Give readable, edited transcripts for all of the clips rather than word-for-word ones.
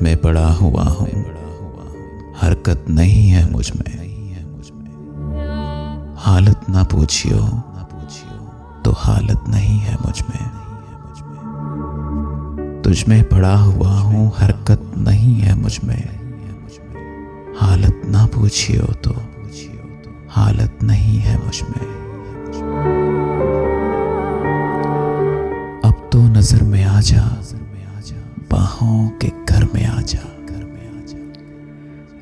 में पड़ा हुआ हूँ, हरकत नहीं है मुझ में। हालत ना पूछियो तो हालत नहीं है मुझ में। तुझ में पड़ा हुआ हूँ, हरकत नहीं है मुझ में। हालत ना पूछियो तो हालत नहीं है मुझ में। अब तो नजर में आ जा, बाहों के घर में आ जा।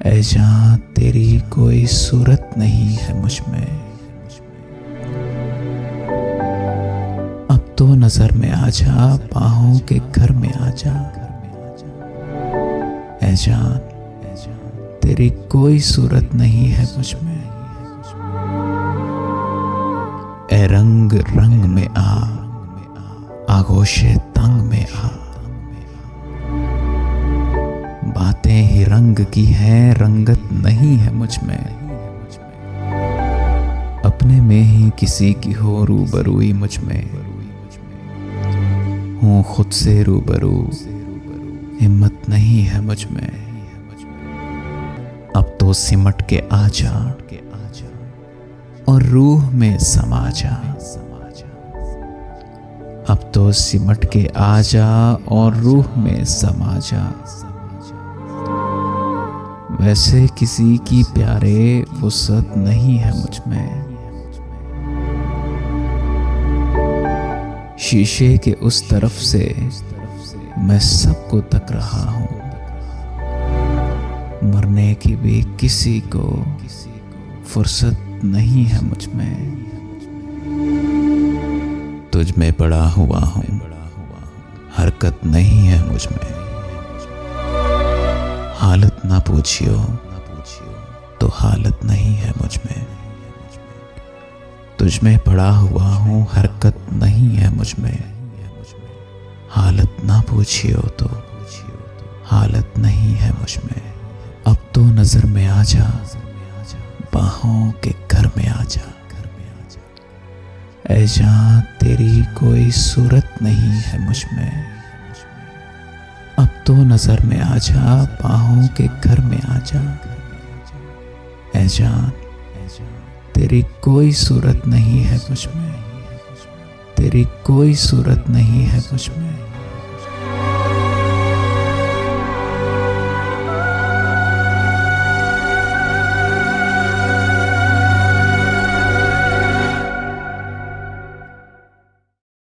ऐ जान तेरी कोई सूरत नहीं है मुझ में। अब तो नजर में आ जा, बाहों के घर में आ जा। ऐ जान तेरी कोई सूरत नहीं है मुझ में। ऐ रंग रंग में आ, आगोशे तंग में आ। बातें ही रंग की हैं, रंगत नहीं है मुझ में। अपने में ही किसी की हो रूबरूई मुझ में। हूँ खुद से रूबरू, हिम्मत नहीं है मुझ में। अब तो सिमट के आ जा और रूह में समा जा। अब तो सिमट के आ जा और रूह में समा जा। वैसे किसी की प्यारे वुसअत नहीं है मुझ में। शीशे के उस तरफ से मैं सबको तक रहा हूं। मरने की भी किसी को फुर्सत नहीं है मुझ में। तुझ में पड़ा हुआ हूं, हरकत नहीं है मुझ में। हालत ना पूछियो तो हालत नहीं है मुझ में। तुझ में पड़ा हुआ हूँ, हरकत नहीं है मुझ में। हालत ना पूछियो तो हालत नहीं है मुझ में। अब तो नजर में आ जा, बाहों के घर में आ जा। ऐ जान तेरी कोई सूरत नहीं है मुझ में। अब तो नजर में आ जा, बाहों के घर में आ जा। ऐ जान तेरी कोई सूरत नहीं है मुझ में। तेरी कोई सूरत नहीं है मुझ में।